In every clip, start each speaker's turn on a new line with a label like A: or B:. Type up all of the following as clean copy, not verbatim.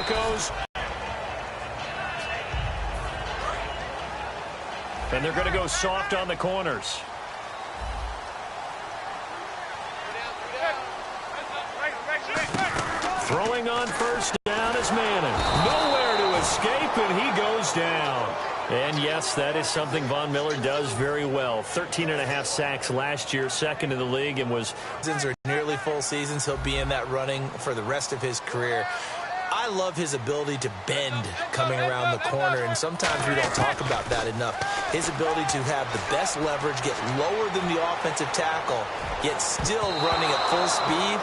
A: Broncos. And they're going to go soft on the corners. Throwing on first down is Manning. Nowhere to escape, and he goes down. And yes, that is something Von Miller does very well. 13.5 sacks last year, second in the league, and was...
B: Are nearly full seasons. He'll be in that running for the rest of his career. I love his ability to bend coming around the corner, and sometimes we don't talk about that enough. His ability to have the best leverage, get lower than the offensive tackle, yet still running at full speed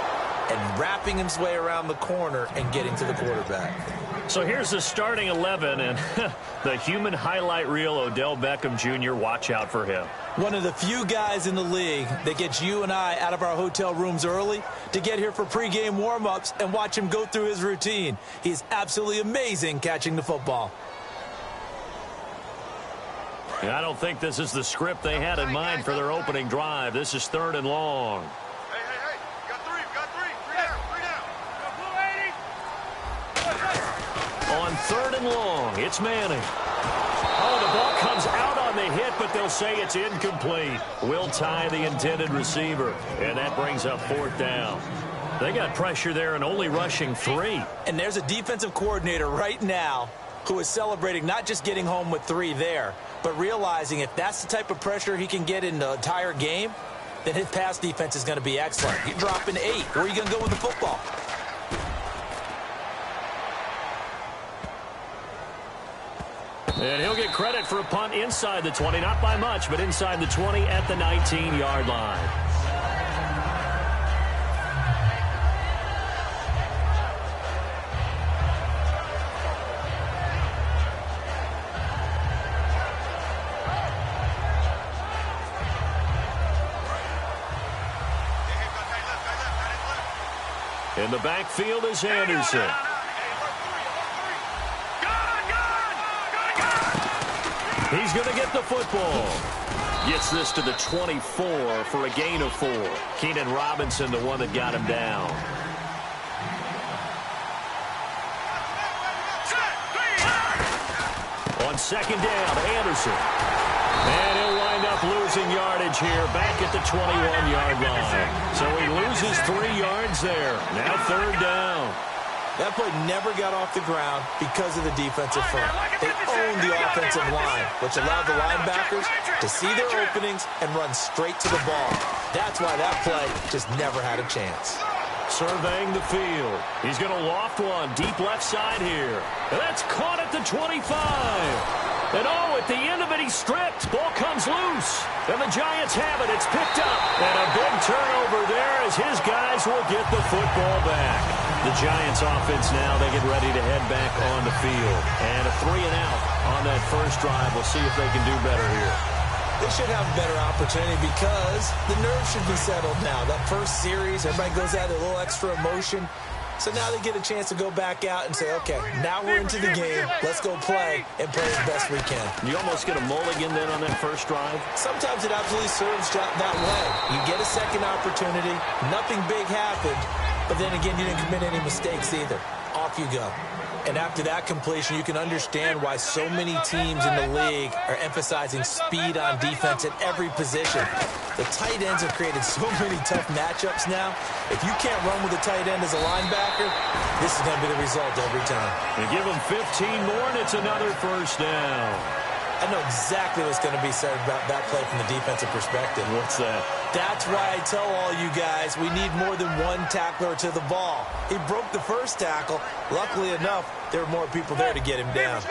B: and wrapping his way around the corner and getting to the quarterback.
A: So here's the starting 11, and the human highlight reel, Odell Beckham Jr., watch out for him.
B: One of the few guys in the league that gets you and I out of our hotel rooms early to get here for pregame warm-ups and watch him go through his routine. He's absolutely amazing catching the football.
A: I don't think this is the script they had in mind for their opening drive. This is 3rd and long. On 3rd and long, it's Manning. Oh, the ball comes out on the hit, but they'll say it's incomplete. Will tie the intended receiver, and that brings up 4th down. They got pressure there and only rushing 3.
B: And there's a defensive coordinator right now who is celebrating not just getting home with 3 there, but realizing if that's the type of pressure he can get in the entire game, then his pass defense is going to be excellent. You're dropping 8. Where are you going to go with the football?
A: And he'll get credit for a punt inside the 20, not by much, but inside the 20 at the 19-yard line. In the backfield is Anderson. He's going to get the football. Gets this to the 24 for a gain of 4. Keenan Robinson, the one that got him down. On 2nd down, Anderson. And he'll wind up losing yardage here back at the 21-yard line. So he loses 3 yards there. Now 3rd down.
B: That play never got off the ground because of the defensive front. They owned the offensive line, which allowed the linebackers to see their openings and run straight to the ball. That's why that play just never had a chance.
A: Surveying the field. He's going to loft one deep left side here. And that's caught at the 25. And oh, at the end of it, he's stripped. Ball comes loose. And the Giants have it. It's picked up. And a big turnover there as his guys will get the football back. The Giants offense now, they get ready to head back on the field. And a 3-and-out on that first drive. We'll see if they can do better here.
B: They should have a better opportunity because the nerves should be settled now. That first series, everybody goes out with a little extra emotion. So now they get a chance to go back out and say, okay, now we're into the game. Let's go play and play as best we can.
A: You almost get a mulligan then on that first drive?
B: Sometimes it absolutely serves that way. You get a second opportunity. Nothing big happened. But then again, you didn't commit any mistakes either. Off you go. And after that completion, you can understand why so many teams in the league are emphasizing speed on defense at every position. The tight ends have created so many tough matchups now. If you can't run with a tight end as a linebacker, this is going to be the result every time.
A: And give them 15 more, and it's another first down.
B: I know exactly what's going to be said about that play from the defensive perspective.
A: What's that?
B: That's why I tell all you guys we need more than one tackler to the ball. He broke the first tackle. Luckily enough, there were more people there to get him down.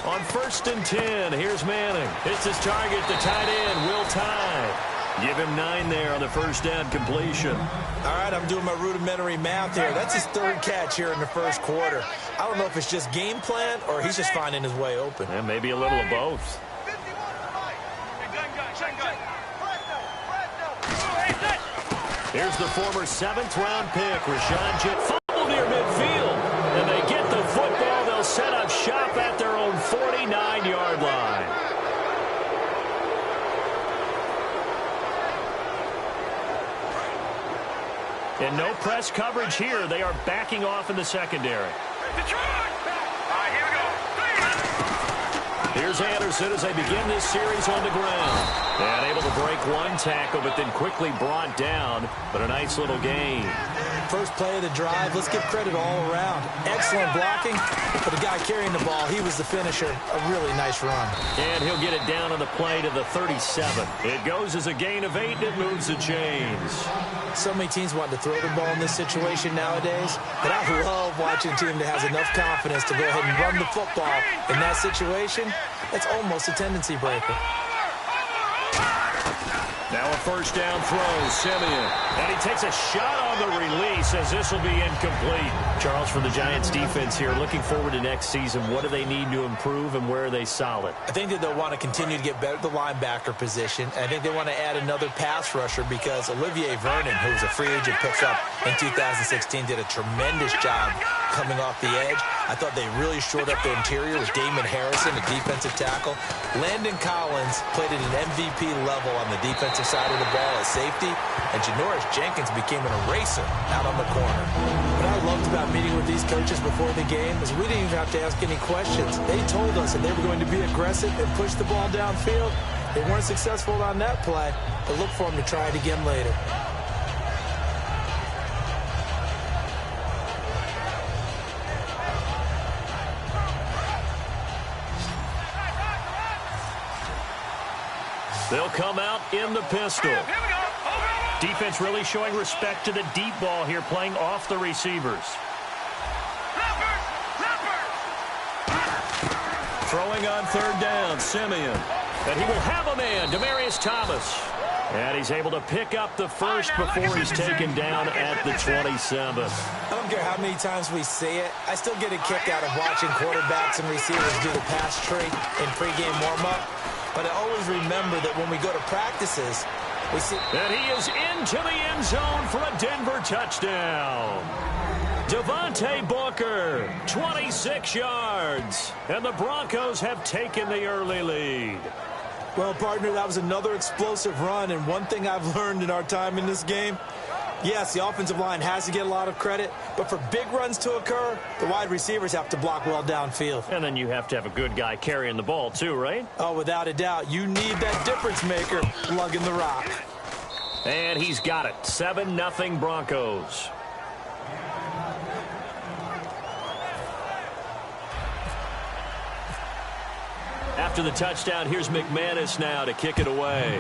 A: On 1st and 10, here's Manning. It's his target, the tight end, Will Tye. Give him 9 there on the first down completion.
B: All right, I'm doing my rudimentary math here. That's his 3rd catch here in the first quarter. I don't know if it's just game plan or he's just finding his way open.
A: And maybe a little of both. Here's the former 7th-round pick, Rashawn Jett. Fumble near midfield, and they get the football. They'll set up shop at their own 49-yard line. And no press coverage here. They are backing off in the secondary. Here's Anderson as they begin this series on the ground. And able to break one tackle, but then quickly brought down. But a nice little gain.
B: First play of the drive, let's give credit all around. Excellent blocking, but the guy carrying the ball, he was the finisher. A really nice run.
A: And he'll get it down on the play to the 37. It goes as a gain of 8, and it moves the chains.
B: So many teams want to throw the ball in this situation nowadays, but I love watching a team that has enough confidence to go ahead and run the football in that situation. That's almost a tendency breaker.
A: Now a first down throw, Simeon. And he takes a shot on the release as this will be incomplete. Charles, for the Giants defense here, looking forward to next season, what do they need to improve and where are they solid?
B: I think that they'll want to continue to get better at the linebacker position. I think they want to add another pass rusher because Olivier Vernon, who was a free agent picked up in 2016, did a tremendous job coming off the edge. I thought they really shored up their interior with Damon Harrison, a defensive tackle. Landon Collins played at an MVP level on the defensive side of the ball as safety, and Janoris Jenkins became an eraser out on the corner. What I loved about meeting with these coaches before the game is we didn't even have to ask any questions. They told us that they were going to be aggressive and push the ball downfield. They weren't successful on that play, but look for them to try it again later.
A: They'll come out in the pistol. Defense really showing respect to the deep ball here, playing off the receivers. Throwing on third down, Simeon. And he will have a man, Demaryius Thomas. And he's able to pick up the first before he's taken down at the 27.
B: I don't care how many times we see it. I still get a kick out of watching quarterbacks and receivers do the pass tree in pregame warm-up. But I always remember that when we go to practices, we see...
A: And he is into the end zone for a Denver touchdown. Devontae Booker, 26 yards. And the Broncos have taken the early lead.
B: Well, partner, that was another explosive run. And one thing I've learned in our time in this game, yes, the offensive line has to get a lot of credit, but for big runs to occur, the wide receivers have to block well downfield.
A: And then you have to have a good guy carrying the ball too, right?
B: Oh, without a doubt. You need that difference maker lugging the rock.
A: And he's got it. 7-0 Broncos. After the touchdown, here's McManus now to kick it away.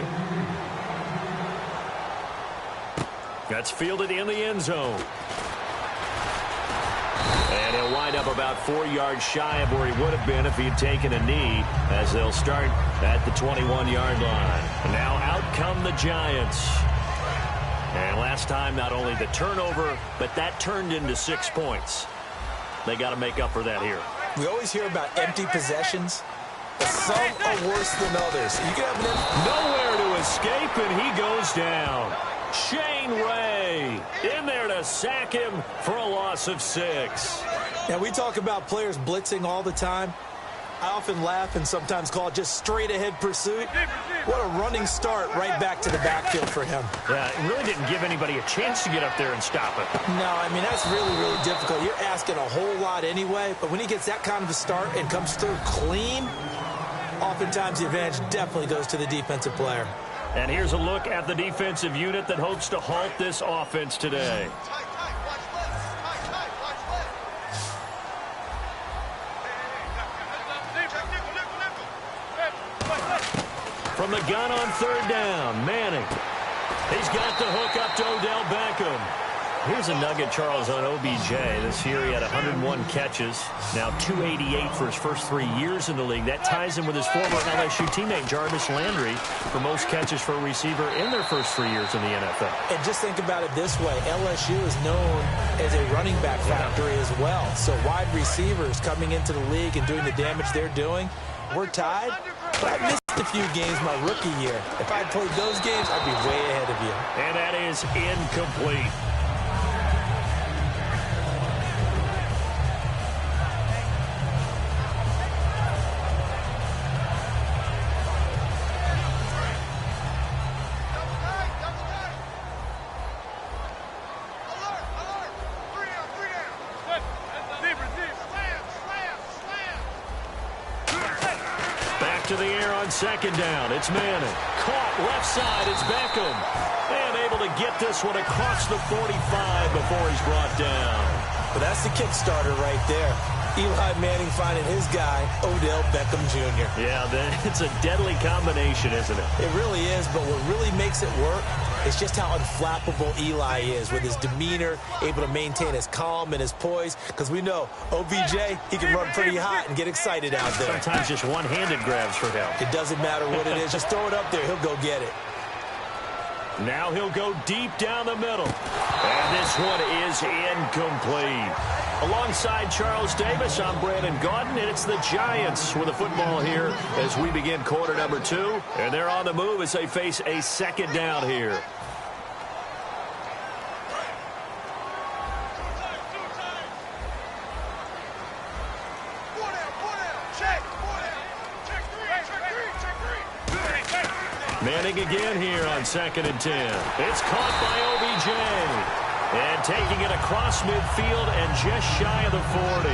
A: That's fielded in the end zone. And he'll wind up about 4 yards shy of where he would have been if he had taken a knee, as they'll start at the 21-yard line. And now out come the Giants. And last time, not only the turnover, but that turned into 6 points. They got to make up for that here.
B: We always hear about empty possessions. Some are worse than others. You can have
A: nowhere to escape, and he goes down. Shane Ray in there to sack him for a loss of 6.
B: Now, we talk about players blitzing all the time. I often laugh and sometimes call it just straight-ahead pursuit. What a running start right back to the backfield for him.
A: Yeah, it really didn't give anybody a chance to get up there and stop it.
B: No, I mean, that's really, really difficult. You're asking a whole lot anyway, but when he gets that kind of a start and comes through clean, oftentimes the advantage definitely goes to the defensive player.
A: And here's a look at the defensive unit that hopes to halt this offense today. From the gun on third down, Manning. He's got the hook up to Odell Beckham. Here's a nugget, Charles, on OBJ. This year he had 101 catches, now 288 for his first 3 years in the league. That ties him with his former LSU teammate Jarvis Landry for most catches for a receiver in their first 3 years in the NFL.
B: And just think about it this way. LSU is known as a running back factory as well. So wide receivers coming into the league and doing the damage they're doing, we're tied. But I missed a few games my rookie year. If I'd played those games, I'd be way ahead of you.
A: And that is incomplete. to the air on second down. It's Manning. Caught left side. It's Beckham. And able to get this one across the 45 before he's brought down.
B: But that's the kickstarter right there. Eli Manning finding his guy, Odell Beckham Jr.
A: Yeah, it's a deadly combination, isn't it?
B: It really is, but what really makes it work is just how unflappable Eli is with his demeanor, able to maintain his calm and his poise, because we know OBJ, he can run pretty hot and get excited out there.
A: Sometimes just one-handed grabs for him.
B: It doesn't matter what it is. Just throw it up there. He'll go get it.
A: Now he'll go deep down the middle. And this one is incomplete. Alongside Charles Davis, I'm Brandon Gaudin, and it's the Giants with the football here as we begin quarter number 2. And they're on the move as they face a second down here. Manning again here on 2nd and 10. It's caught by OBJ. And taking it across midfield and just shy of the 40.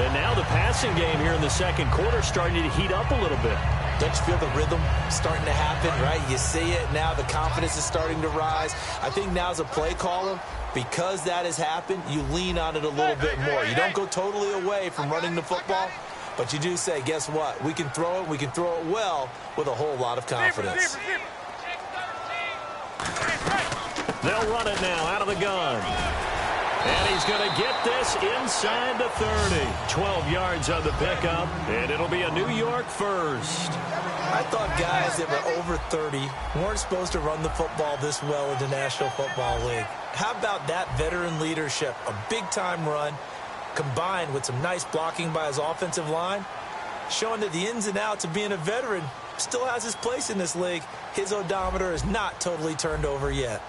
A: And now the passing game here in the second quarter starting to heat up a little bit.
B: Don't you feel the rhythm starting to happen, right? You see it now. The confidence is starting to rise. I think now as a play caller, because that has happened, you lean on it a little bit more. You don't go totally away from running the football, but you do say, guess what? We can throw it. We can throw it well with a whole lot of confidence.
A: They'll run it now out of the gun. And he's going to get this inside the 30. 12 yards on the pickup, and it'll be a New York first.
B: I thought guys that were over 30 weren't supposed to run the football this well in the National Football League. How about that veteran leadership? A big-time run combined with some nice blocking by his offensive line, showing that the ins and outs of being a veteran still has his place in this league. His odometer is not totally turned over yet.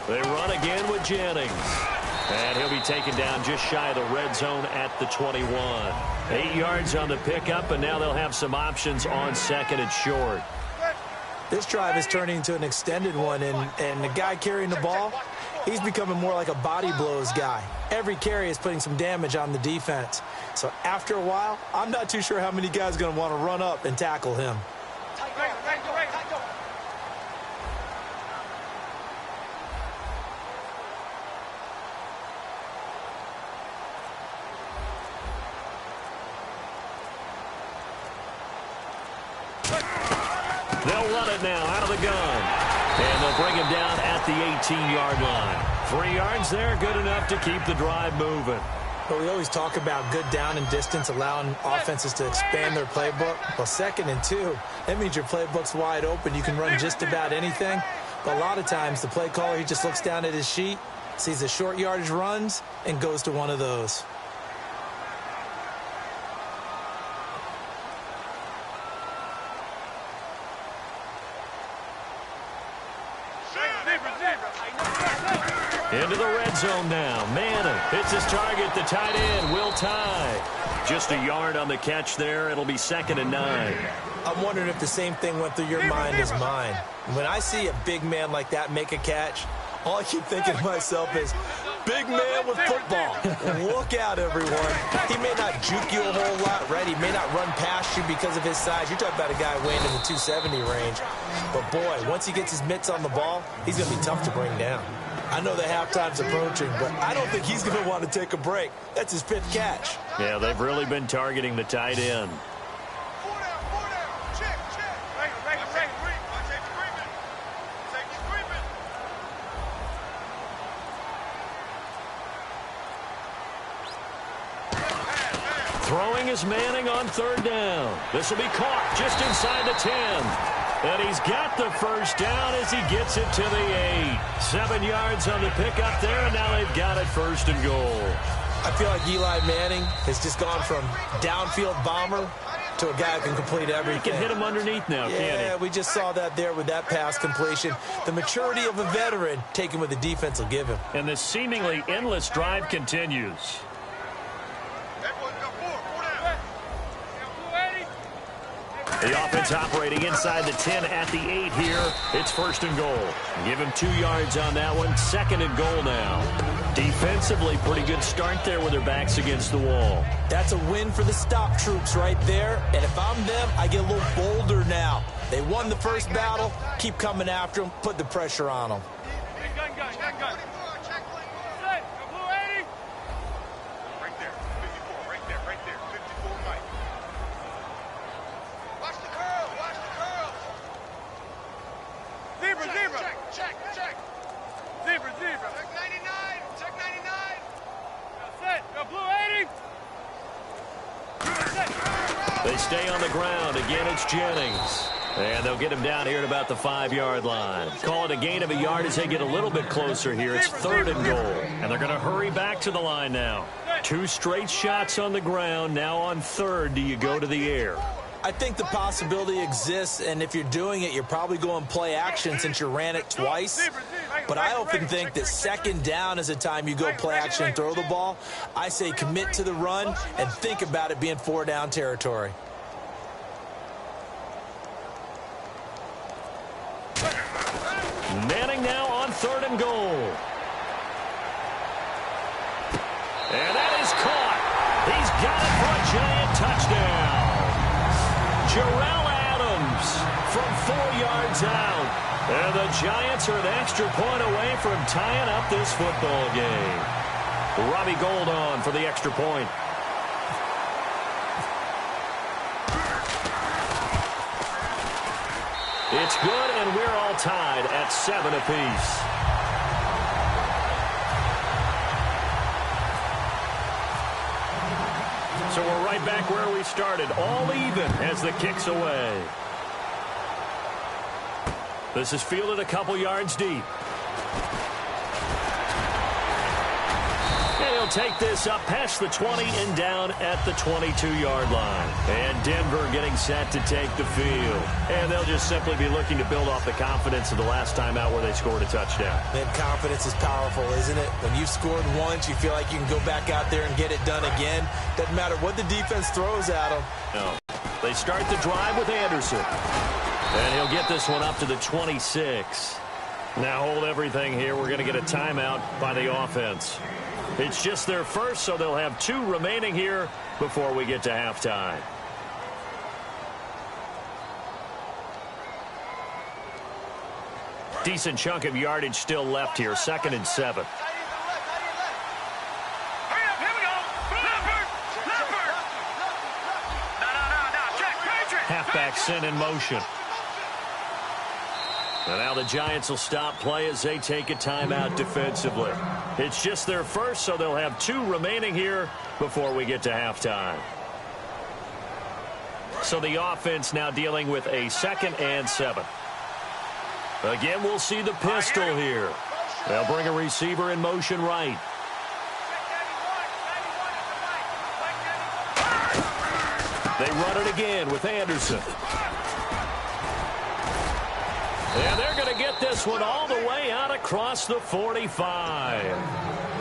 A: They run again with Jennings. And he'll be taken down just shy of the red zone at the 21. 8 yards on the pickup, and now they'll have some options on 2nd and short.
B: This drive is turning into an extended one, and the guy carrying the ball, he's becoming more like a body blows guy. Every carry is putting some damage on the defense. So after a while, I'm not too sure how many guys are going to want to run up and tackle him.
A: They'll run it now out of the gun. And they'll bring him down at the 18-yard line. 3 yards there, good enough to keep the drive moving.
B: But we always talk about good down and distance, allowing offenses to expand their playbook. Well, 2nd and 2, that means your playbook's wide open. You can run just about anything. But a lot of times, the play caller, he just looks down at his sheet, sees the short yardage runs, and goes to one of those.
A: Into the red zone now. Manning hits his target. The tight end will tie. Just a yard on the catch there. It'll be 2nd and 9.
B: I'm wondering if the same thing went through your mind as mine. When I see a big man like that make a catch, all I keep thinking to myself is, big man with football. Look out, everyone. He may not juke you a whole lot, right? He may not run past you because of his size. You're talking about a guy weighing in the 270 range. But, boy, once he gets his mitts on the ball, he's going to be tough to bring down. I know the halftime's approaching, but I don't think he's going to want to take a break. That's his 5th catch.
A: Yeah, they've really been targeting the tight end. Throwing is Manning on 3rd down. This will be caught just inside the 10. And he's got the first down as he gets it to the 8. 7 yards on the pickup there, and now they've got it 1st and goal.
B: I feel like Eli Manning has just gone from downfield bomber to a guy who can complete everything.
A: He can hit him underneath now, can't he?
B: Yeah, we just saw that there with that pass completion. The maturity of a veteran taken what the defense will give him.
A: And this seemingly endless drive continues. The offense operating inside the 10 at the 8 here. It's 1st and goal. Give him 2 yards on that one. 2nd and goal now. Defensively, pretty good start there with their backs against the wall.
B: That's a win for the stop troops right there. And if I'm them, I get a little bolder now. They won the first battle. Keep coming after them. Put the pressure on them.
C: Gun. Set. Blue 80. Right there. 54. Right there. 54 Mike. Watch the curl. Zebra. Check. Zebra. Check 99. Set. Blue 80. Set.
A: They stay on the ground. Again, it's Jennings. And they'll get him down here at about the 5-yard line. Call it a gain of a yard as they get a little bit closer here. It's 3rd and goal. And they're going to hurry back to the line now. 2 straight shots on the ground. Now on 3rd, do you go to the air?
B: I think the possibility exists, and if you're doing it, you're probably going play action since you ran it twice. But I often think that 2nd down is the time you go play action and throw the ball. I say commit to the run and think about it being 4-down territory.
A: Manning now on 3rd and goal. And that is caught. He's got it for a giant touchdown. Jarrell Adams from 4 yards out. And the Giants are an extra point away from tying up this football game. Robbie Gould on for the extra point. It's good, and we're all tied at 7 apiece. So we're right back where we started, all even as the kick's away. This is fielded a couple yards deep. And he'll take this up past the 20 and down at the 22-yard line. And Denver getting set to take the field. And they'll just simply be looking to build off the confidence of the last time out where they scored a touchdown.
B: Man, confidence is powerful, isn't it? When you've scored once, you feel like you can go back out there and get it done again. Doesn't matter what the defense throws at them.
A: No. They start the drive with Anderson. And he'll get this one up to the 26. Now hold everything here. We're going to get a timeout by the offense. It's just their first, so they'll have 2 remaining here before we get to halftime. Decent chunk of yardage still left here. 2nd and 7. Halfback sent in motion. And now the Giants will stop play as they take a timeout defensively. It's just their first, so they'll have 2 remaining here before we get to halftime. So the offense now dealing with a 2nd and 7. Again, we'll see the pistol here. They'll bring a receiver in motion right. They run it again with Anderson. And they're going to get this one all the way out across the 45.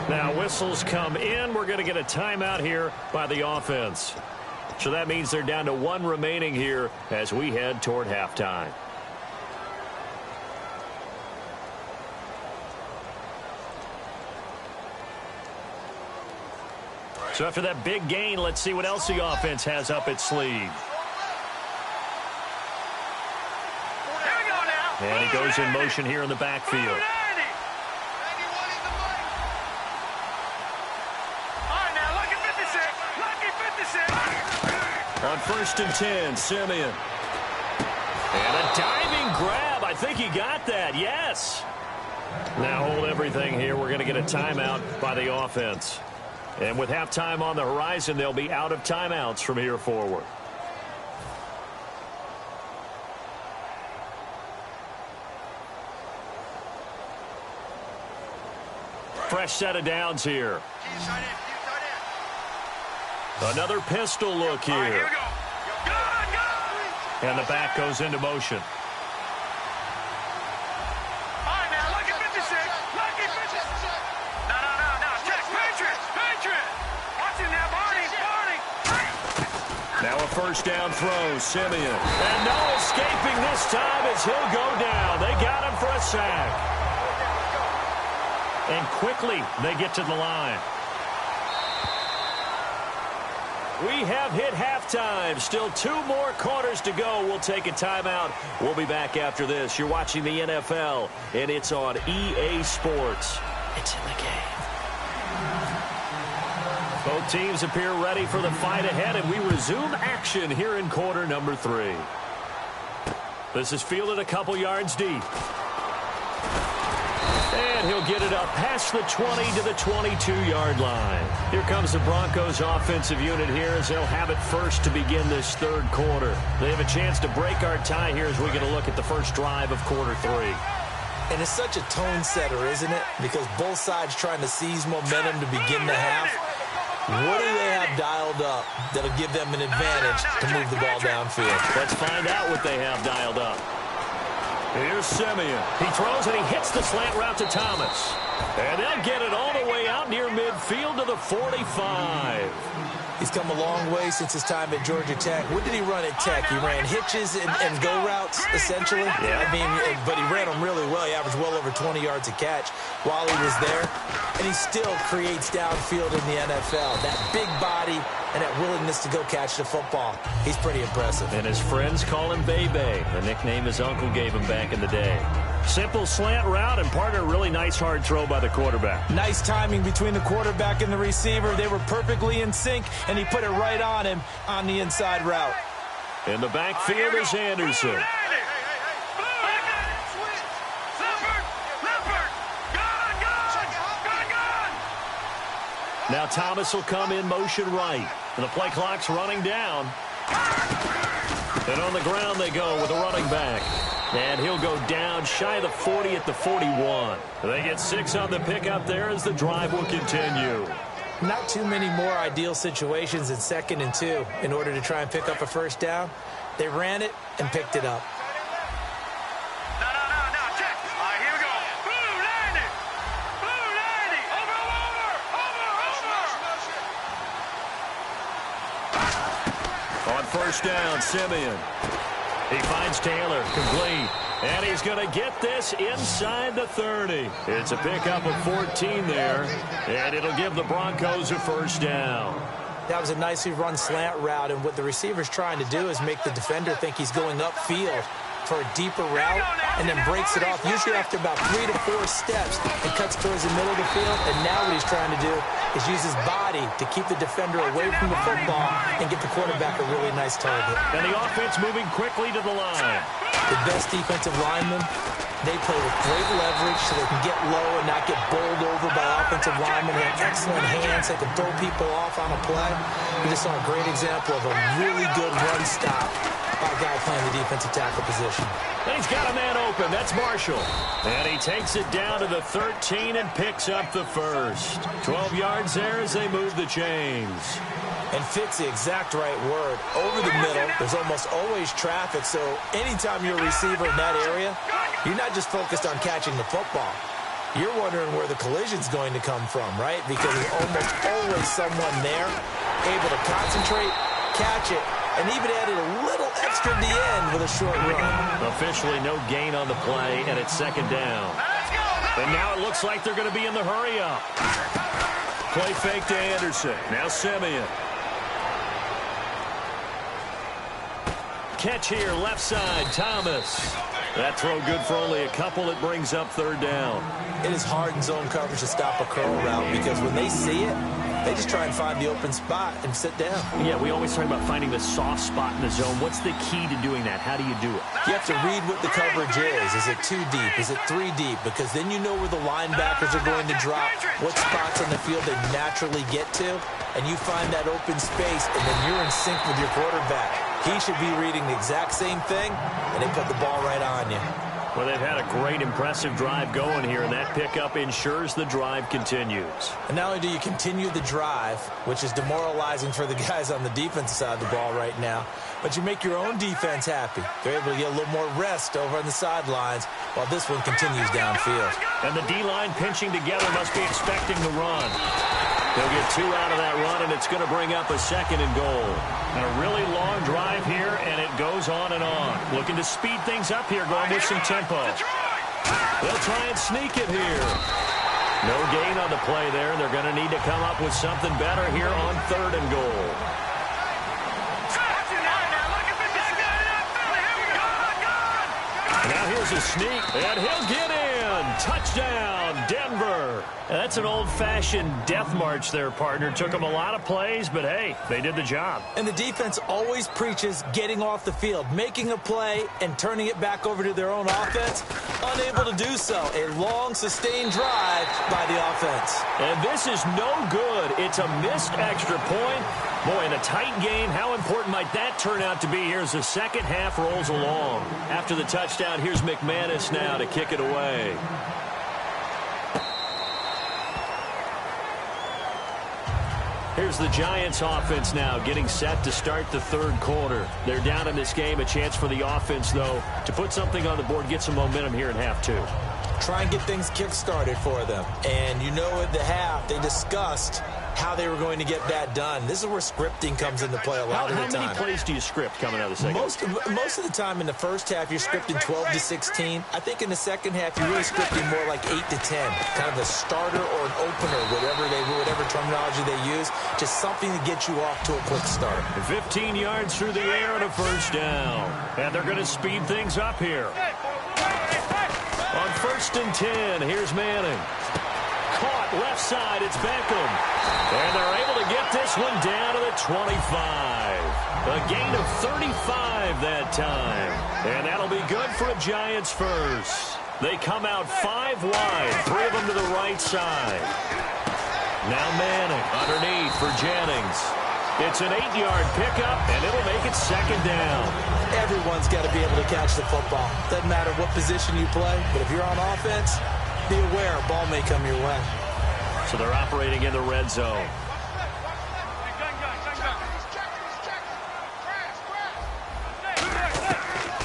A: Now whistles come in. We're going to get a timeout here by the offense. So that means they're down to 1 remaining here as we head toward halftime. So after that big gain, let's see what else the offense has up its sleeve. And he goes in motion here in the backfield. On 1st and 10, Simeon. And a diving grab. I think he got that. Yes. Now hold everything here. We're going to get a timeout by the offense. And with halftime on the horizon, they'll be out of timeouts from here forward. Fresh set of downs here. Another pistol look here.
C: Right, here we go.
A: And the back goes into motion.
C: All right, now, look at 56. Look at 56. No. Check. Patriot. Watch him now, Barney.
A: Now a first down throw, Simeon. And no escaping this time as he'll go down. They got him for a sack. And quickly they get to the line. We have hit halftime. Still 2 more quarters to go. We'll take a timeout. We'll be back after this. You're watching the NFL, and it's on EA Sports. It's in the game. Both teams appear ready for the fight ahead, and we resume action here in quarter number 3. This is fielded a couple yards deep. And he'll get it up past the 20 to the 22-yard line. Here comes the Broncos offensive unit here as they'll have it first to begin this third quarter. They have a chance to break our tie here as we get a look at the first drive of quarter 3.
B: And it's such a tone setter, isn't it? Because both sides trying to seize momentum to begin the half. What do they have dialed up that'll give them an advantage to move the ball downfield?
A: Let's find out what they have dialed up. Here's Simeon. He throws and he hits the slant route to Thomas. And they'll get it all the way out near midfield to the 45.
B: He's come a long way since his time at Georgia Tech. What did he run at Tech? He ran hitches and go routes, essentially.
A: Yeah.
B: I mean, but he ran them really well. He averaged well over 20 yards a catch while he was there. And he still creates downfield in the NFL. That big body and that willingness to go catch the football. He's pretty impressive.
A: And his friends call him Bebe, the nickname his uncle gave him back in the day. Simple slant route, and partner, really nice hard throw by the quarterback.
B: Nice timing between the quarterback and the receiver. They were perfectly in sync, and he put it right on him on the inside route.
A: In the backfield is Anderson. Now Thomas will come in motion right. And the play clock's running down. And on the ground they go with a running back. And he'll go down shy of the 40 at the 41. They get 6 on the pickup there as the drive will continue.
B: Not too many more ideal situations in 2nd and 2 in order to try and pick up a first down. They ran it and picked it up.
C: No, check. All right, here we go. Blue 90. Blue 90. Over.
A: On first down, Simeon. He finds Taylor, complete. And he's going to get this inside the 30. It's a pickup of 14 there. And it'll give the Broncos a first down.
B: That was a nicely run slant route, and what the receiver's trying to do is make the defender think he's going upfield for a deeper route and then breaks it off, usually after about 3 to 4 steps, and cuts towards the middle of the field. And now what he's trying to do is use his body to keep the defender away from the football and get the quarterback a really nice target.
A: And the offense moving quickly to the line.
B: The best defensive linemen, they play with great leverage so they can get low and not get bowled over by offensive linemen. They have excellent hands. They can throw people off on a play. We just saw a great example of a really good run stop by a guy playing the defensive tackle position.
A: And he's got a man open. That's Marshall. And he takes it down to the 13 and picks up the first. 12 yards there as they move the chains.
B: And fits the exact right word. Over the middle, there's almost always traffic, so anytime you're a receiver in that area, you're not just focused on catching the football. You're wondering where the collision's going to come from, right? Because there's almost always someone there able to concentrate, catch it, and even added a little extra at the end with a short run.
A: Officially no gain on the play, and it's 2nd down. And now it looks like they're going to be in the hurry-up. Play fake to Anderson. Now Simeon. Catch here, left side, Thomas. That throw good for only a couple. It brings up 3rd down.
B: It is hard in zone coverage to stop a curl route because when they see it, they just try and find the open spot and sit down.
A: Yeah, we always talk about finding the soft spot in the zone. What's the key to doing that? How do you do it?
B: You have to read what the coverage is. Is it 2 deep? Is it 3 deep? Because then you know where the linebackers are going to drop, what spots on the field they naturally get to, and you find that open space, and then you're in sync with your quarterback. He should be reading the exact same thing, and they put the ball right on you.
A: Well, they've had a great, impressive drive going here, and that pickup ensures the drive continues.
B: And not only do you continue the drive, which is demoralizing for the guys on the defensive side of the ball right now, but you make your own defense happy. They're able to get a little more rest over on the sidelines while this one continues downfield.
A: And the D-line pinching together must be expecting the run. They'll get 2 out of that run, and it's going to bring up a 2nd and goal. And a really long drive here, and it goes on and on. Looking to speed things up here, going with some tempo. They'll try and sneak it here. No gain on the play there. They're going to need to come up with something better here on 3rd and goal. Now here's a sneak, and he'll get in. Touchdown, Denver. And that's an old-fashioned death march there, partner. Took them a lot of plays, but hey, they did the job.
B: And the defense always preaches getting off the field, making a play, and turning it back over to their own offense. Unable to do so. A long, sustained drive by the offense.
A: And this is no good. It's a missed extra point. Boy, in a tight game, how important might that turn out to be here as the second half rolls along? After the touchdown, here's McManus now to kick it away. Here's the Giants offense now getting set to start the 3rd quarter. They're down in this game. A chance for the offense, though, to put something on the board, get some momentum here in half 2.
B: Try and get things kick-started for them. And you know at the half, they discussed how they were going to get that done. This is where scripting comes into play a lot of the time.
A: How many plays do you script coming out of the second?
B: Most of the time in the first half, you're scripting 12 to 16. I think in the second half, you're really scripting more like 8 to 10. Kind of a starter or an opener, whatever terminology they use. Just something to get you off to a quick start.
A: 15 yards through the air and a 1st down. And they're going to speed things up here. On 1st and 10, here's Manning. Caught left side, it's Beckham. And they're able to get this one down to the 25. A gain of 35 that time. And that'll be good for a Giants first. They come out 5 wide, 3 of them to the right side. Now Manning underneath for Jennings. It's an 8-yard pickup, and it'll make it 2nd down.
B: Everyone's got to be able to catch the football. Doesn't matter what position you play, but if you're on offense, be aware a ball may come your way.
A: So they're operating in the red zone.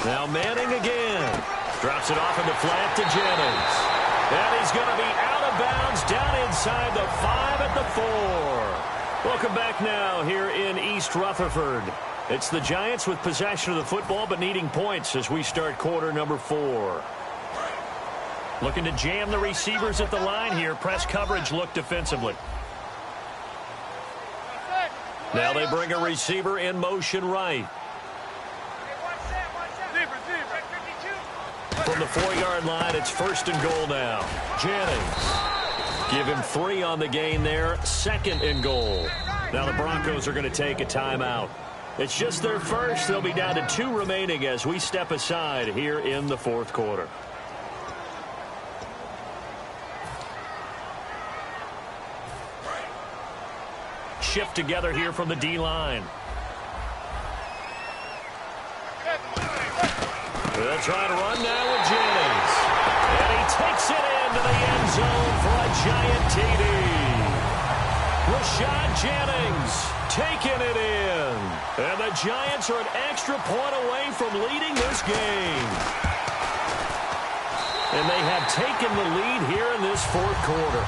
A: Now Manning again. Drops it off in the flat to Jennings. And he's going to be out of bounds down inside the 5 at the 4. Welcome back now here in East Rutherford. It's the Giants with possession of the football but needing points as we start quarter number 4. Looking to jam the receivers at the line here. Press coverage look defensively. Now they bring a receiver in motion right. From the 4-yard line, it's 1st and goal now. Jennings. Give him 3 on the gain there. 2nd and goal. Now the Broncos are going to take a timeout. It's just their first. They'll be down to 2 remaining as we step aside here in the 4th quarter. Shift together here from the D-line. They'll try to run now with Jennings. And he takes it into the end zone for a Giant TD. Rashad Jennings taking it in. And the Giants are an extra point away from leading this game. And they have taken the lead here in this 4th quarter.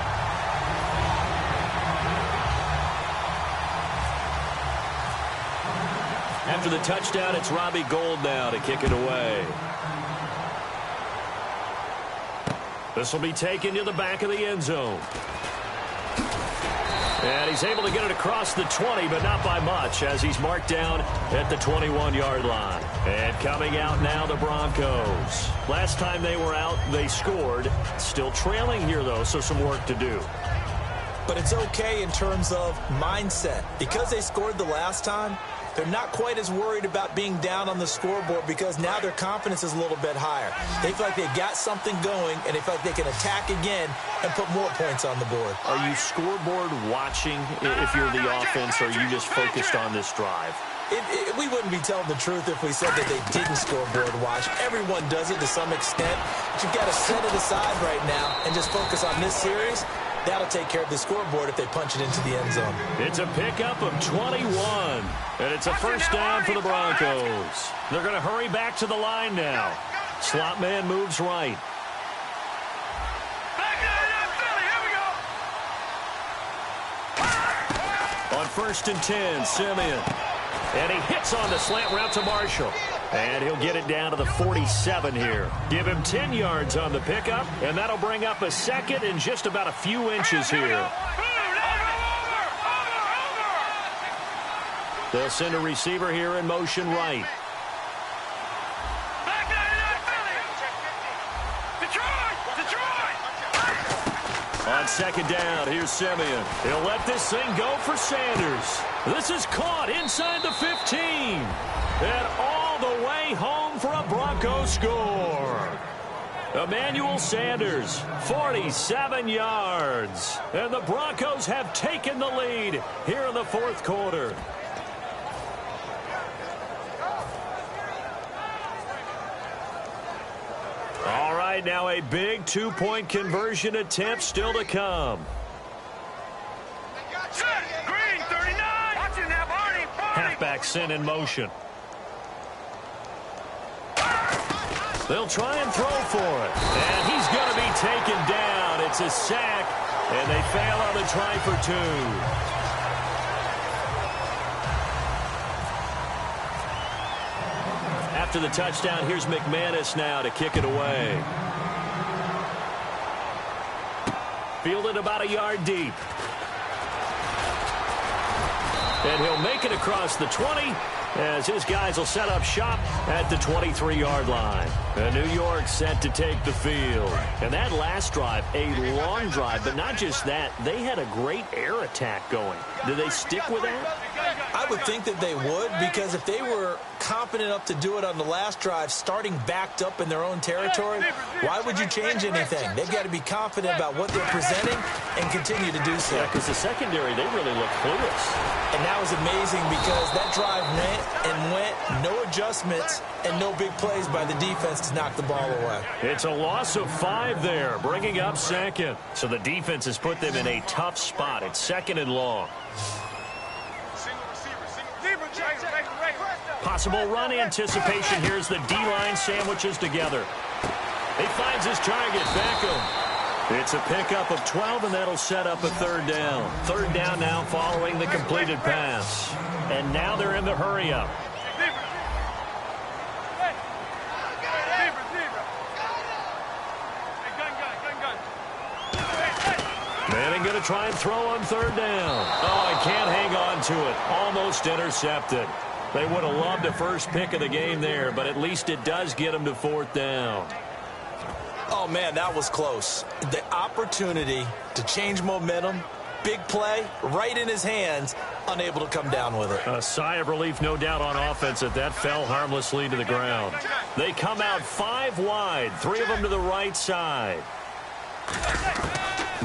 A: After the touchdown, it's Robbie Gould now to kick it away. This will be taken to the back of the end zone. And he's able to get it across the 20, but not by much, as he's marked down at the 21-yard line. And coming out now, the Broncos. Last time they were out, they scored. Still trailing here, though, so some work to do.
B: But it's okay in terms of mindset. Because they scored the last time, they're not quite as worried about being down on the scoreboard because now their confidence is a little bit higher. They feel like they've got something going, and they feel like they can attack again and put more points on the board.
A: Are you scoreboard watching if you're the offense, or are you just focused on this drive?
B: We wouldn't be telling the truth if we said that they didn't scoreboard watch. Everyone does it to some extent. But you've got to set it aside right now and just focus on this series. That'll take care of the scoreboard if they punch it into the end zone.
A: It's a pickup of 21, and it's a 1st down for the Broncos. They're going to hurry back to the line now. Slot man moves right. On 1st and 10, Simeon. And he hits on the slant route to Marshall. And he'll get it down to the 47 here. Give him 10 yards on the pickup, and that'll bring up a second and just about a few inches here. They'll send a receiver here in motion right. On 2nd down, here's Simeon. He'll let this thing go for Sanders. This is caught inside the 15. And all the way home for a Broncos score. Emmanuel Sanders, 47 yards. And the Broncos have taken the lead here in the 4th quarter. All right, now a big 2-point conversion attempt still to come.
C: Green, 39. Watching that, Barney.
A: Halfback sent in motion. They'll try and throw for it. And he's going to be taken down. It's a sack, and they fail on the try for 2. After the touchdown, here's McManus now to kick it away. Fielded about a yard deep. And he'll make it across the 20 as his guys will set up shop at the 23-yard line. And New York set to take the field. And that last drive, a long drive, but not just that, they had a great air attack going. Do they stick with that?
B: I would think that they would, because if they were confident enough to do it on the last drive, starting backed up in their own territory, why would you change anything? They've got to be confident about what they're presenting and continue to do so.
A: Yeah, because the secondary, they really look clueless.
B: And that was amazing because that drive went, no adjustments, and no big plays by the defense to knock the ball away.
A: It's a loss of 5 there, bringing up 2nd. So the defense has put them in a tough spot. It's 2nd and long. Possible run anticipation. Here's the D-line sandwiches together. He finds his target, Beckham. It's a pickup of 12, and that'll set up a 3rd down. 3rd down now following the completed pass. And now they're in the hurry-up. Manning going to try and throw on 3rd down. Oh, he can't hang on to it. Almost intercepted. They would have loved a first pick of the game there, but at least it does get them to 4th down.
B: Oh, man, that was close. The opportunity to change momentum, big play, right in his hands, unable to come down with it.
A: A sigh of relief, no doubt, on offense that fell harmlessly to the ground. They come out 5 wide, 3 of them to the right side.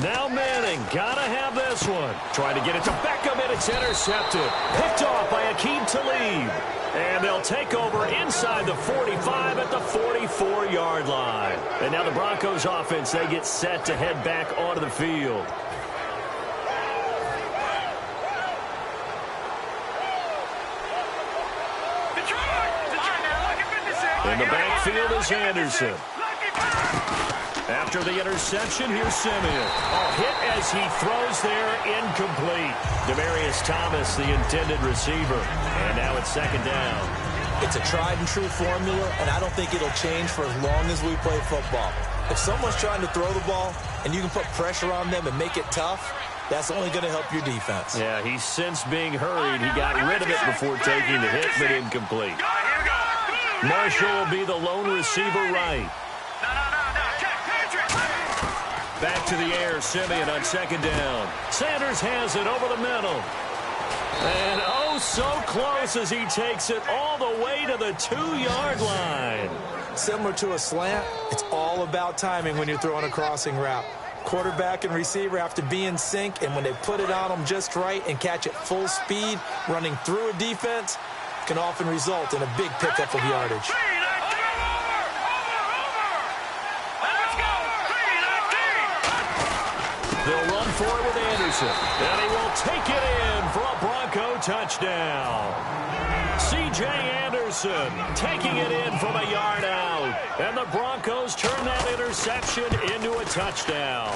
A: Now Manning, gotta have this one. Trying to get it to Beckham, and it's intercepted. Picked off by Aqib Talib. And they'll take over inside the 45 at the 44-yard line. And now the Broncos offense, they get set to head back onto the field. In the backfield is Anderson. After the interception, here's Simeon. Oh, hit as he throws there, incomplete. Demaryius Thomas, the intended receiver. And now it's 2nd down.
B: It's a tried-and-true formula, and I don't think it'll change for as long as we play football. If someone's trying to throw the ball and you can put pressure on them and make it tough, that's only going to help your defense.
A: Yeah, he's since being hurried. He got rid of it before taking the hit, but incomplete. Marshall will be the lone receiver right. Back to the air, Simeon on 2nd down. Sanders has it over the middle. And oh, so close as he takes it all the way to the 2-yard line.
B: Similar to a slant, it's all about timing when you're throwing a crossing route. Quarterback and receiver have to be in sync, and when they put it on them just right and catch it full speed, running through a defense, can often result in a big pickup of yardage.
A: They'll run for it with Anderson, and he will take it in for a Bronco touchdown. C.J. Anderson taking it in from a yard out, and the Broncos turn that interception into a touchdown.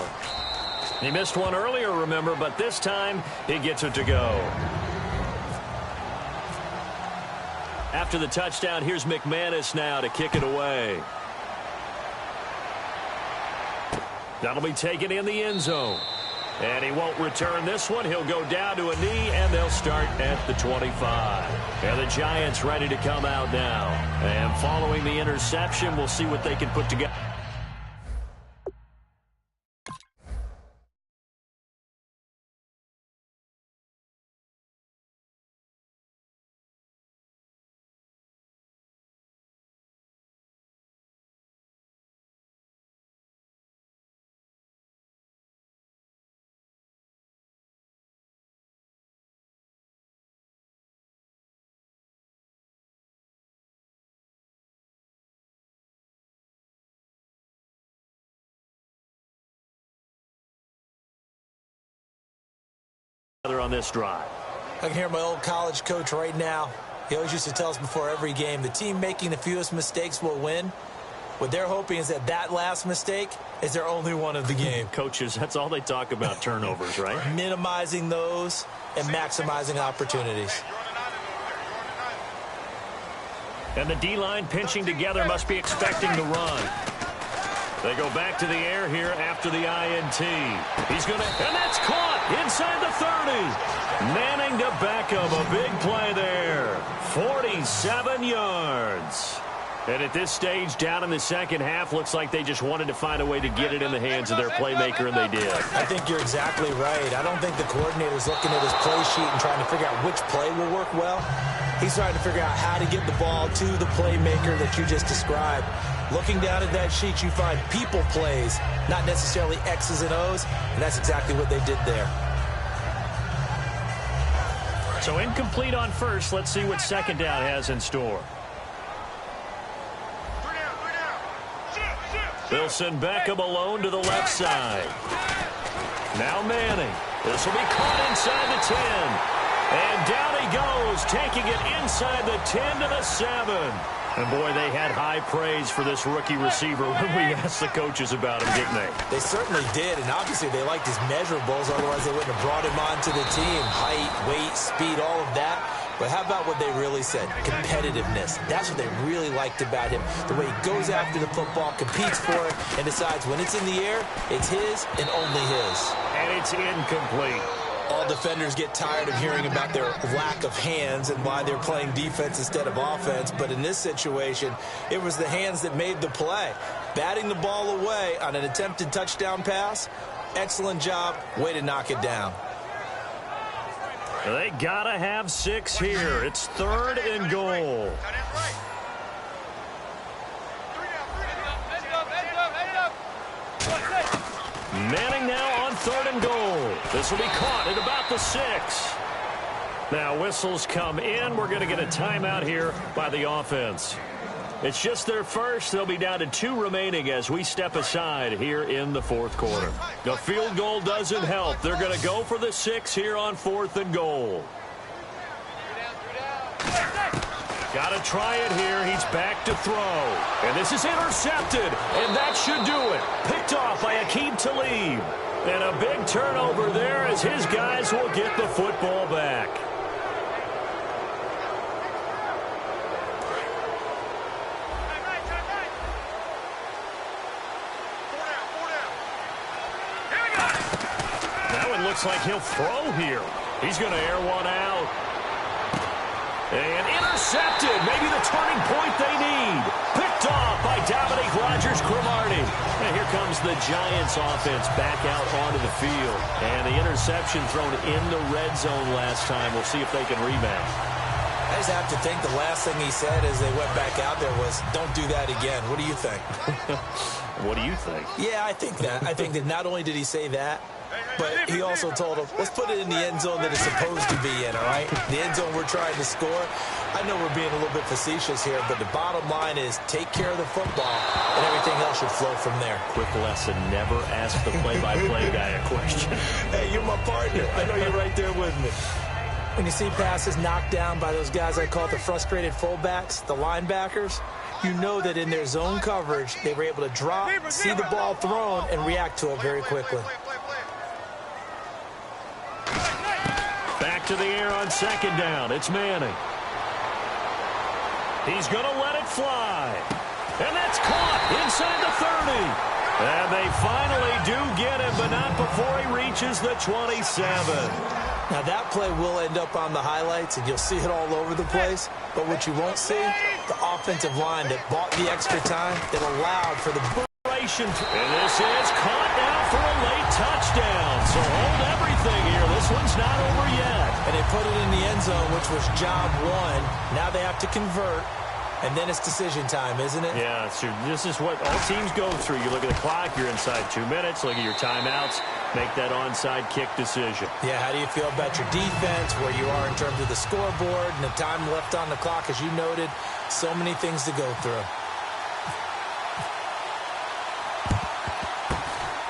A: He missed one earlier, remember, but this time he gets it to go. After the touchdown, here's McManus now to kick it away. That'll be taken in the end zone. And he won't return this one. He'll go down to a knee, and they'll start at the 25. And the Giants ready to come out now. And following the interception, we'll see what they can put together. On this drive.
B: I can hear my old college coach right now. He always used to tell us before every game, the team making the fewest mistakes will win. What they're hoping is that last mistake is their only one of the game.
A: Coaches, that's all they talk about, turnovers, right?
B: Minimizing those and maximizing opportunities.
A: And the D-line pinching together must be expecting the run. They go back to the air here after the INT. He's going to, and that's caught inside the 30. Manning to Beckham, a big play there. 47 yards. And at this stage, down in the second half, looks like they just wanted to find a way to get it in the hands of their playmaker, and they did.
B: I think you're exactly right. I don't think the coordinator's looking at his play sheet and trying to figure out which play will work well. He's trying to figure out how to get the ball to the playmaker that you just described. Looking down at that sheet, you find people plays, not necessarily X's and O's, and that's exactly what they did there.
A: So incomplete on first. Let's see what second down has in store. They'll send Beckham alone to the left side. Now Manning. This will be caught inside the 10. And down he goes, taking it inside the 10 to the 7. And, boy, they had high praise for this rookie receiver when we asked the coaches about him, didn't they?
B: They certainly did, and obviously they liked his measurables. Otherwise, they wouldn't have brought him onto the team. Height, weight, speed, all of that. But how about what they really said? Competitiveness. That's what they really liked about him. The way he goes after the football, competes for it, and decides when it's in the air, it's his and only his.
A: And it's incomplete.
B: All defenders get tired of hearing about their lack of hands and why they're playing defense instead of offense. But in this situation, it was the hands that made the play. Batting the ball away on an attempted touchdown pass. Excellent job. Way to knock it down.
A: They got to have 6 here. It's 3rd and goal. Manning now on 3rd and goal. This will be caught at about the 6. Now whistles come in. We're going to get a timeout here by the offense. It's just their first. They'll be down to 2 remaining as we step aside here in the 4th quarter. The field goal doesn't help. They're going to go for the 6 here on 4th and goal. Got to try it here. He's back to throw. And this is intercepted. And that should do it. Picked off by Aqib Talib. And a big turnover there as his guys will get the football back. Now it looks like he'll throw here. He's going to air one out. And intercepted. Maybe the turning point they need. Picked off by Dominique Rodgers-Cromartie. And here comes the Giants offense back out onto the field. And the interception thrown in the red zone last time. We'll see if they can rebound.
B: I just have to think the last thing he said as they went back out there was, don't do that again. What do you think?
A: What do you think?
B: Yeah, I think that. I think that not only did he say that, but he also told him, let's put it in the end zone that it's supposed to be in, all right? The end zone we're trying to score. I know we're being a little bit facetious here, but the bottom line is take care of the football, and everything else should flow from there.
A: Quick lesson, never ask the play-by-play guy a question.
B: Hey, you're my partner. I know you're right there with me. When you see passes knocked down by those guys I call the frustrated fullbacks, the linebackers, you know that in their zone coverage, they were able to drop, see the ball thrown, and react to it very quickly.
A: back to the air on second down. It's Manning. He's going to let it fly. And that's caught inside the 30. And they finally do get him, but not before he reaches the 27.
B: Now, that play will end up on the highlights, and you'll see it all over the place. But what you won't see, the offensive line that bought the extra time, that allowed for the
A: and this is caught now for a late touchdown. So hold everything here. This one's not over yet.
B: And they put it in the end zone, which was job one. Now they have to convert. And then it's decision time, isn't it?
A: Yeah, so this is what all teams go through. You look at the clock, you're inside 2 minutes. Look at your timeouts. Make that onside kick decision.
B: Yeah, how do you feel about your defense, where you are in terms of the scoreboard, and the time left on the clock, as you noted. So many things to go through.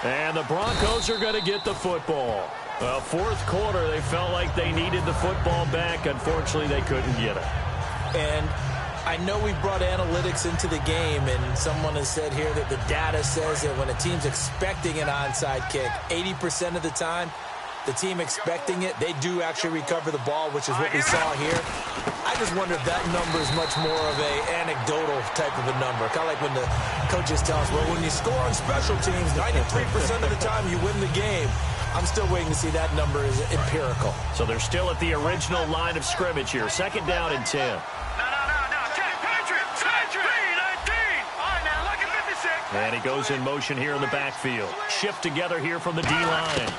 A: And the Broncos are going to get the football. Well, fourth quarter, they felt like they needed the football back. Unfortunately, they couldn't get it.
B: And I know we brought analytics into the game, and someone has said here that the data says that when a team's expecting an onside kick, 80% of the time, the team expecting it, they do actually recover the ball, which is what we saw here. I just wonder if that number is much more of a anecdotal type of a number. Kind of like when the coaches tell us, well, when you score on special teams, 93% of the time you win the game. I'm still waiting to see that number is empirical.
A: So they're still at the original line of scrimmage here. Second down and 10.
C: No. Patriots. 3-19. All right, now, look at 56.
A: And he goes in motion here in the backfield. Shift together here from the D-line.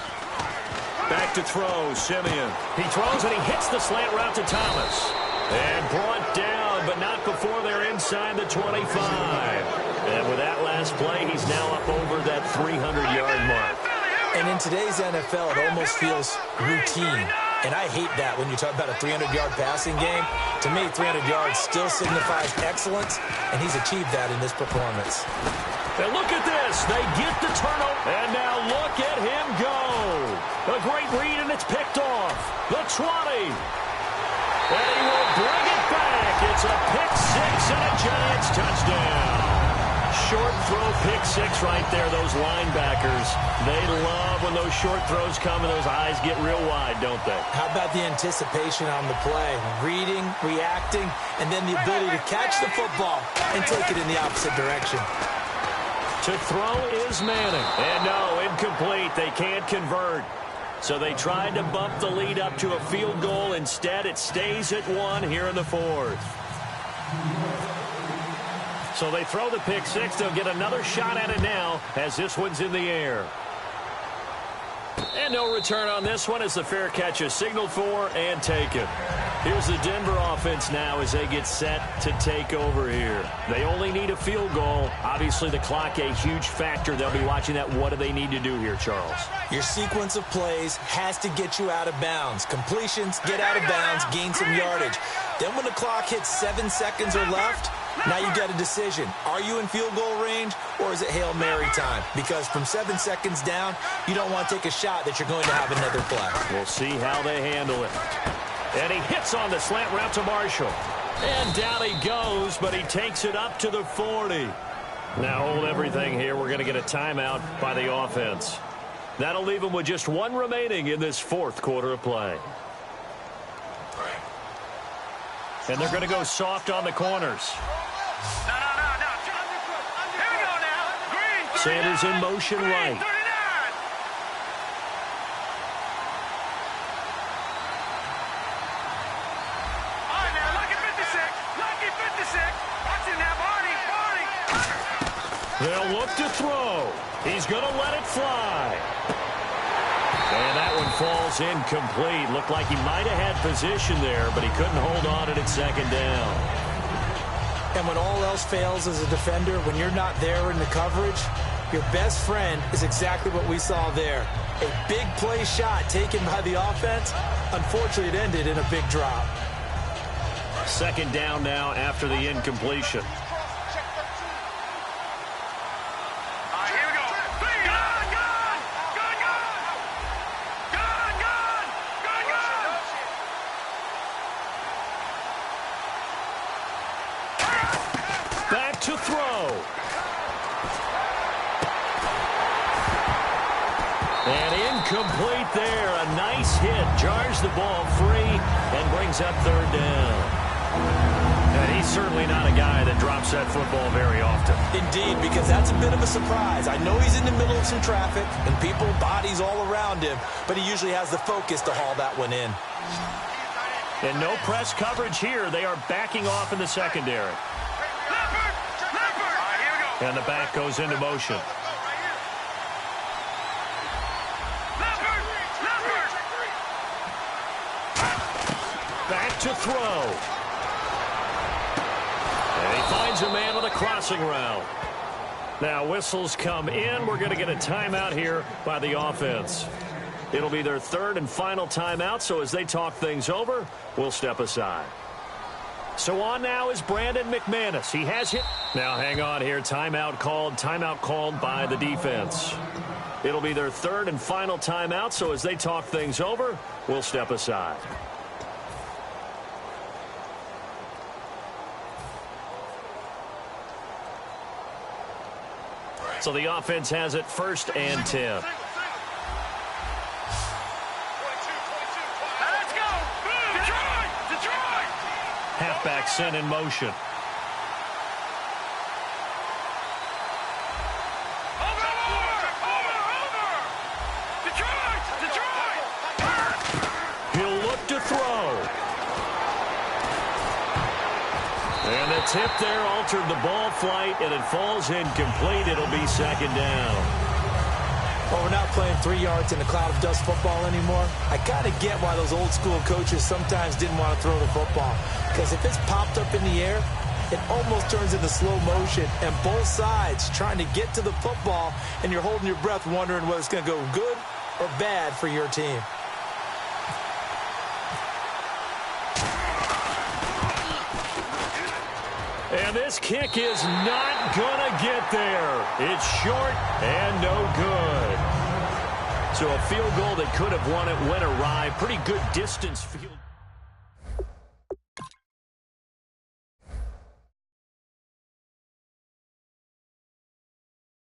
A: Back to throw, Simeon. He throws and he hits the slant route to Thomas. And brought down, but not before they're inside the 25. And with that last play, he's now up over that 300-yard mark.
B: And in today's NFL, it almost feels routine. And I hate that when you talk about a 300-yard passing game. To me, 300 yards still signifies excellence, and he's achieved that in this performance.
A: And look at this. They get the turnover. And now look at him go. A great read, and it's picked off. The 20. And he will bring it back. It's a pick six and a Giants touchdown. Short throw pick six right there. Those linebackers, they love when those short throws come and those eyes get real wide, don't they?
B: How about the anticipation on the play? Reading, reacting, and then the ability to catch the football and take it in the opposite direction.
A: To throw is Manning. And no, incomplete. They can't convert. So they tried to bump the lead up to a field goal. Instead, it stays at 1 here in the fourth. So they throw the pick six. They'll get another shot at it now as this one's in the air. And no return on this one as the fair catch is signaled for and taken. Here's the Denver offense now as they get set to take over here. They only need a field goal. Obviously, the clock a huge factor. They'll be watching that. What do they need to do here, Charles?
B: Your sequence of plays has to get you out of bounds. Completions, get out of bounds, gain some yardage. Then when the clock hits 7 seconds or left, now you've got a decision. Are you in field goal range, or is it Hail Mary time? Because from 7 seconds down, you don't want to take a shot that you're going to have another play.
A: We'll see how they handle it. And he hits on the slant route to Marshall. And down he goes, but he takes it up to the 40. Now hold everything here. We're going to get a timeout by the offense. That'll leave them with just 1 remaining in this fourth quarter of play. And they're going to go soft on the corners.
C: No. Here we go now. Green.
A: Sanders in motion right.
C: 39. All right, now, lucky 56. Lucky 56. Watch it now, Barney.
A: They'll look to throw. He's going to let it fly. And that one falls incomplete. Looked like he might have had position there, but he couldn't hold on it at second down.
B: And when all else fails as a defender, when you're not there in the coverage, your best friend is exactly what we saw there. A big play shot taken by the offense. Unfortunately, it ended in a big drop.
A: Second down now after the incompletion. To throw. And incomplete there. A nice hit, jars the ball free, and brings up third down. And he's certainly not a guy that drops that football very often.
B: Indeed, because that's a bit of a surprise. I know he's in the middle of some traffic and people, bodies all around him, but he usually has the focus to haul that one in.
A: And no press coverage here. They are backing off in the secondary. And the back goes into motion. Back to throw. And he finds a man on a crossing route. Now whistles come in. We're going to get a timeout here by the offense. It'll be their third and final timeout, so as they talk things over, we'll step aside. So on now is Brandon McManus. He has hit. Now hang on here. Timeout called by the defense. It'll be their third and final timeout, so as they talk things over, we'll step aside. So the offense has it 1st and 10.
C: Let's go! Detroit!
A: Halfback sent in motion.
C: Over! Detroit!
A: He'll look to throw. And the tip there altered the ball flight, and it falls incomplete. It'll be 2nd down.
B: Well, we're not playing 3 yards in a cloud of dust football anymore. I kind of get why those old school coaches sometimes didn't want to throw the football. Because if it's popped up in the air, it almost turns into slow motion. And both sides trying to get to the football, and you're holding your breath wondering whether it's going to go good or bad for your team.
A: And this kick is not going to get there. It's short and no good. So a field goal that could have won it went awry. Pretty good distance field.